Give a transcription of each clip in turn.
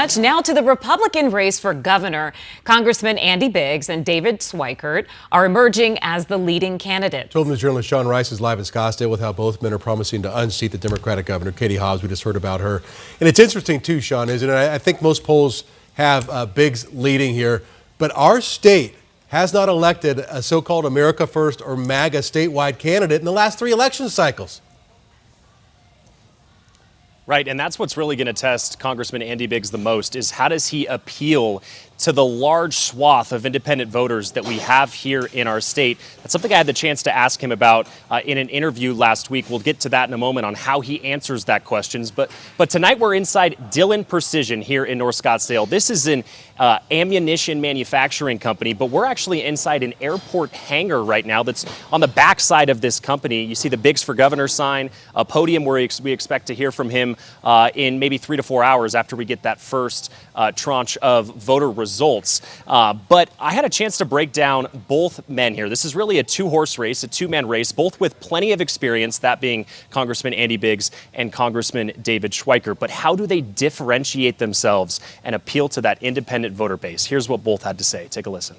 Now to the Republican race for governor. Congressman Andy Biggs and David Schweikert are emerging as the leading candidates. Children's journalist Sean Rice is live in Scottsdale with how both men are promising to unseat the Democratic governor, Katie Hobbs. We just heard about her. And it's interesting, too, Sean, isn't it? I think most polls have Biggs leading here. But our state has not elected a so-called America First or MAGA statewide candidate in the last 3 election cycles. Right, and that's what's really going to test Congressman Andy Biggs the most, is how does he appeal to the large swath of independent voters that we have here in our state. That's something I had the chance to ask him about in an interview last week. We'll get to that in a moment on how he answers that questions. But tonight we're inside Dillon Precision here in North Scottsdale. This is an ammunition manufacturing company, but we're actually inside an airport hangar right now that's on the backside of this company. You see the Biggs for Governor sign, a podium where we expect to hear from him in maybe 3 to 4 hours after we get that first tranche of voter results. But I had a chance to break down both men here. This is really a 2-horse race, a 2-man race, both with plenty of experience, that being Congressman Andy Biggs and Congressman David Schweikert. But how do they differentiate themselves and appeal to that independent voter base? Here's what both had to say. Take a listen.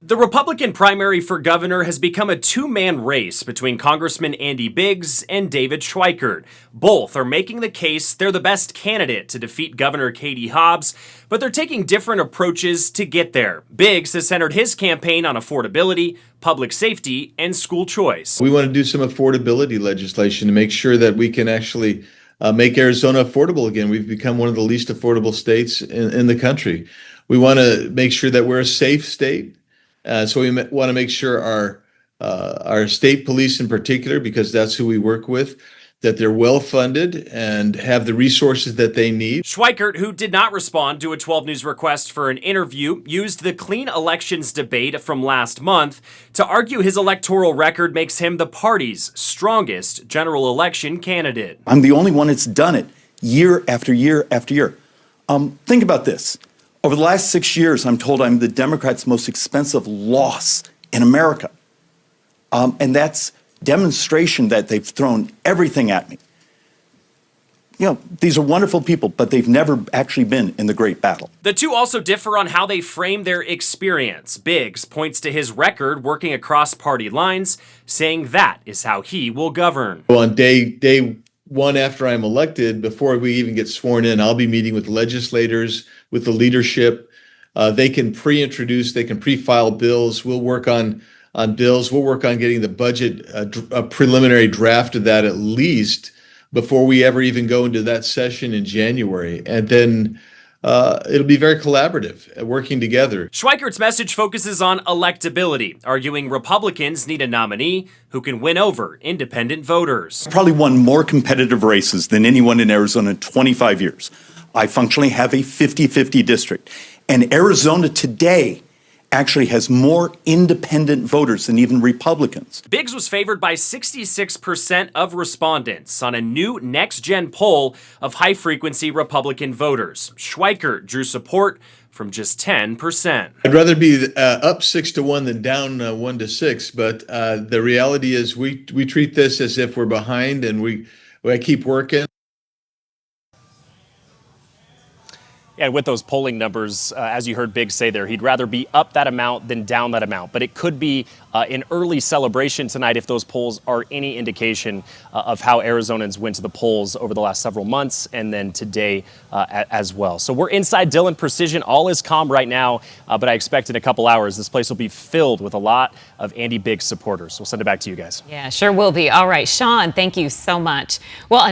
The Republican primary for governor has become a 2-man race between Congressman Andy Biggs and David Schweikert. Both are making the case they're the best candidate to defeat Governor Katie Hobbs, but they're taking different approaches to get there. Biggs has centered his campaign on affordability, public safety, and school choice. We want to do some affordability legislation to make sure that we can actually make Arizona affordable again. We've become one of the least affordable states in the country. We want to make sure that we're a safe state. So we want to make sure our state police in particular, because that's who we work with, that they're well funded and have the resources that they need. Schweikert, who did not respond to a 12 News request for an interview, used the clean elections debate from last month to argue his electoral record makes him the party's strongest general election candidate. I'm the only one that's done it year after year after year. Think about this. Over the last 6 years, I'm told I'm the Democrats' most expensive loss in America. And that's demonstration that they've thrown everything at me. You know, these are wonderful people, but they've never actually been in the great battle. The two also differ on how they frame their experience. Biggs points to his record working across party lines, saying that is how he will govern. Well, on day one after I'm elected, before we even get sworn in, I'll be meeting with legislators, with the leadership. They can pre-introduce, they can pre-file bills. We'll work on bills. We'll work on getting the budget, a preliminary draft of that at least before we ever even go into that session in January. And then it'll be very collaborative, working together. Schweikert's message focuses on electability, arguing Republicans need a nominee who can win over independent voters. Probably won more competitive races than anyone in Arizona in 25 years. I functionally have a 50-50 district. And Arizona today actually has more independent voters than even Republicans. Biggs was favored by 66% of respondents on a new next-gen poll of high-frequency Republican voters. Schweikert drew support from just 10%. I'd rather be up 6-1 than down 1-6, but the reality is we treat this as if we're behind, and we keep working. And with those polling numbers, as you heard Biggs say there, he'd rather be up that amount than down that amount. But it could be an early celebration tonight if those polls are any indication of how Arizonans went to the polls over the last several months and then today as well. So we're inside Dillon Precision. All is calm right now, but I expect in a couple hours this place will be filled with a lot of Andy Biggs supporters. We'll send it back to you guys. Yeah, sure will be. All right, Sean, thank you so much. Well.